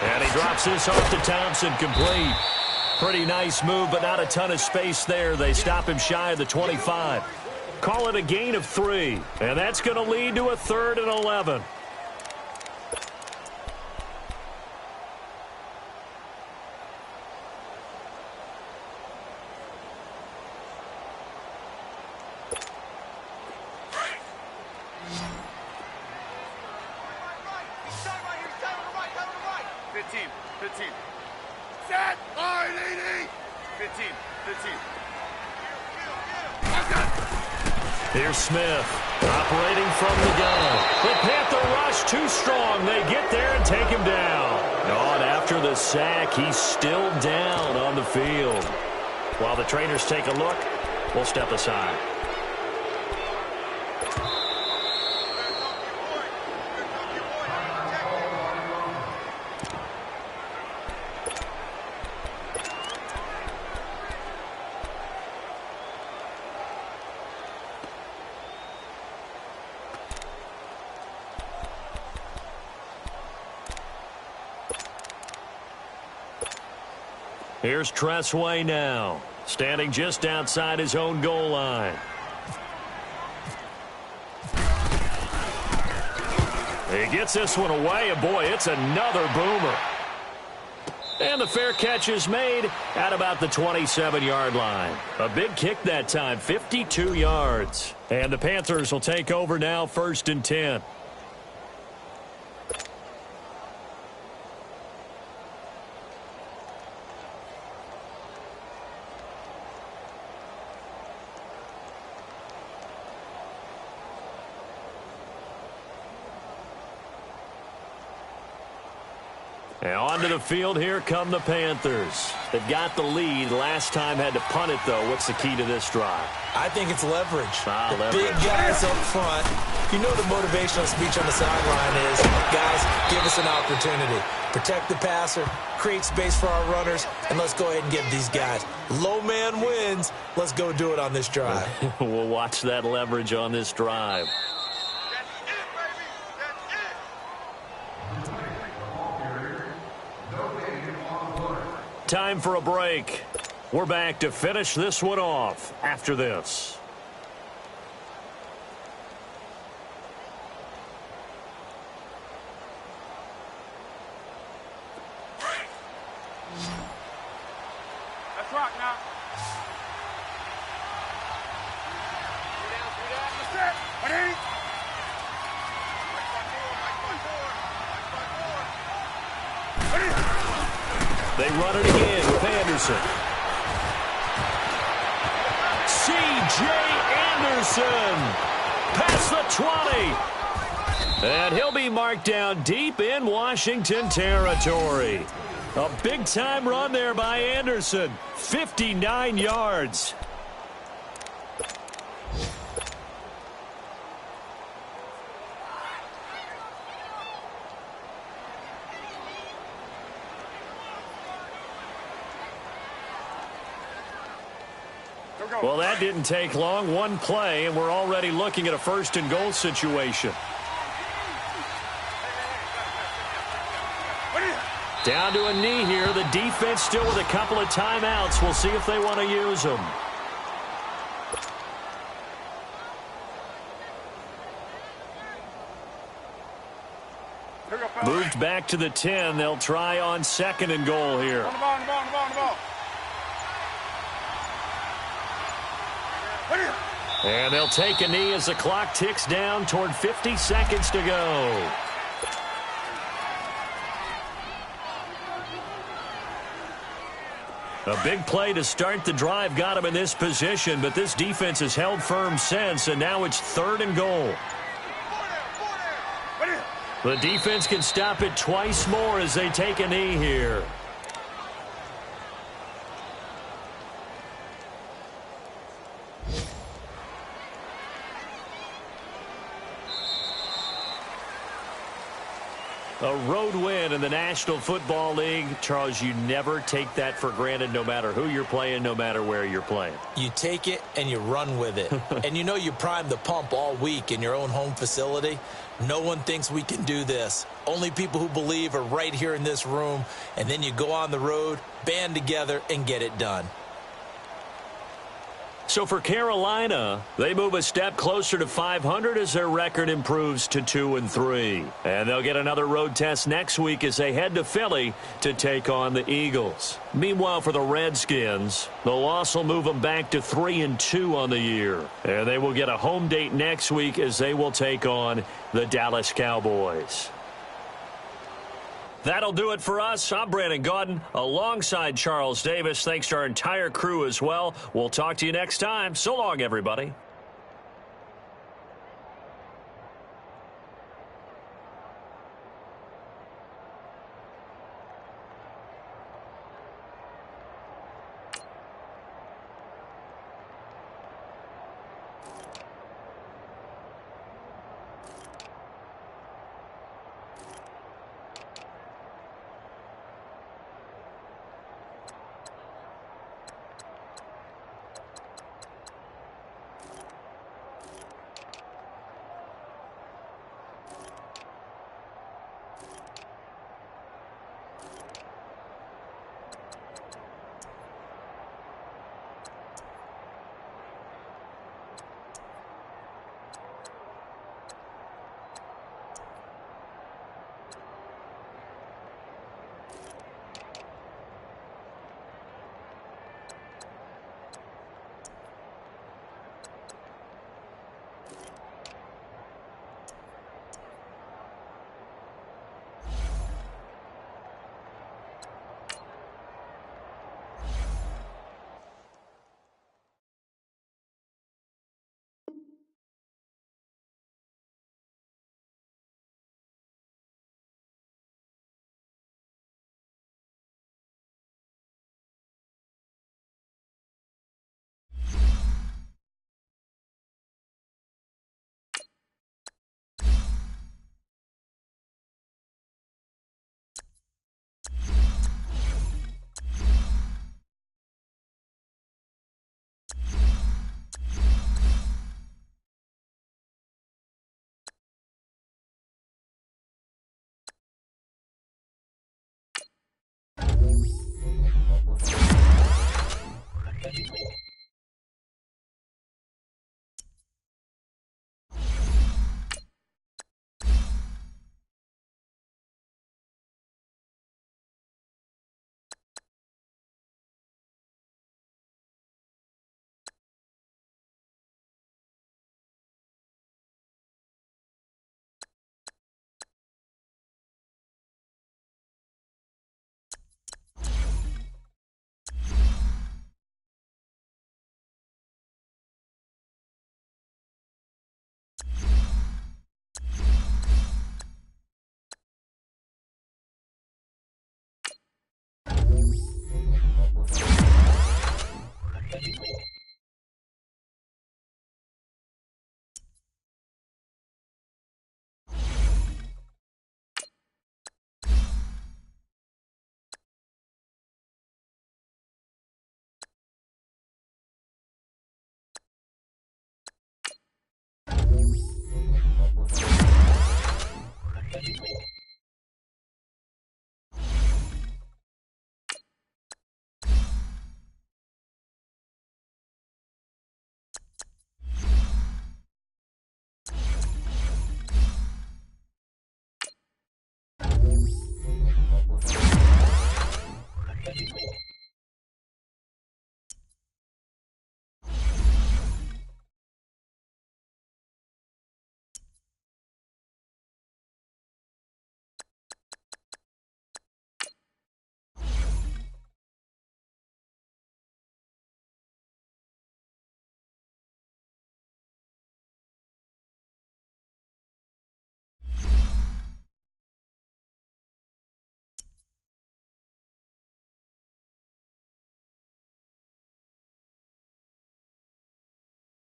And he drops this off to Thompson, complete. Pretty nice move, but not a ton of space there. They stop him shy of the 25. Call it a gain of 3, and that's going to lead to a 3rd and 11. Set! Line 80! 15. Here's Smith, operating from the gun. The Panther rush too strong. They get there and take him down. And after the sack, he's still down on the field. While the trainers take a look, we'll step aside. Here's Tressway now, standing just outside his own goal line. He gets this one away, and boy, it's another boomer. And the fair catch is made at about the 27-yard line. A big kick that time, 52 yards. And the Panthers will take over now, 1st and 10. And onto the field, here come the Panthers. They've got the lead. Last time had to punt it, though. What's the key to this drive? I think it's leverage. Leverage. Big guys up front. You know the motivational speech on the sideline is, guys, give us an opportunity. Protect the passer, create space for our runners, and let's go ahead and give these guys. Low man wins. Let's go do it on this drive. We'll watch that leverage on this drive. Time for a break. We're back to finish this one off after this. Let's rock now. That's it. Ready? They run it again with Anderson. C.J. Anderson past the 20. And he'll be marked down deep in Washington territory. A big-time run there by Anderson. 59 yards. Well, that didn't take long. One play, and we're already looking at a 1st and goal situation. Down to a knee here. The defense still with a couple of timeouts. We'll see if they want to use them. Moved back to the 10. They'll try on 2nd and goal here. On the ball. And they'll take a knee as the clock ticks down toward 50 seconds to go. A big play to start the drive got him in this position, but this defense has held firm since, and now it's 3rd and goal. The defense can stop it twice more as they take a knee here. A road win in the National Football League. Charles, you never take that for granted no matter who you're playing, no matter where you're playing. You take it and you run with it. And you know you primed the pump all week in your own home facility. No one thinks we can do this. Only people who believe are right here in this room. And then you go on the road, band together, and get it done. So for Carolina, they move a step closer to 500 as their record improves to 2-3. And they'll get another road test next week as they head to Philly to take on the Eagles. Meanwhile, for the Redskins, the loss will move them back to 3-2 on the year. And they will get a home date next week as they will take on the Dallas Cowboys. That'll do it for us. I'm Brandon Gaudin alongside Charles Davis. Thanks to our entire crew as well. We'll talk to you next time. So long, everybody.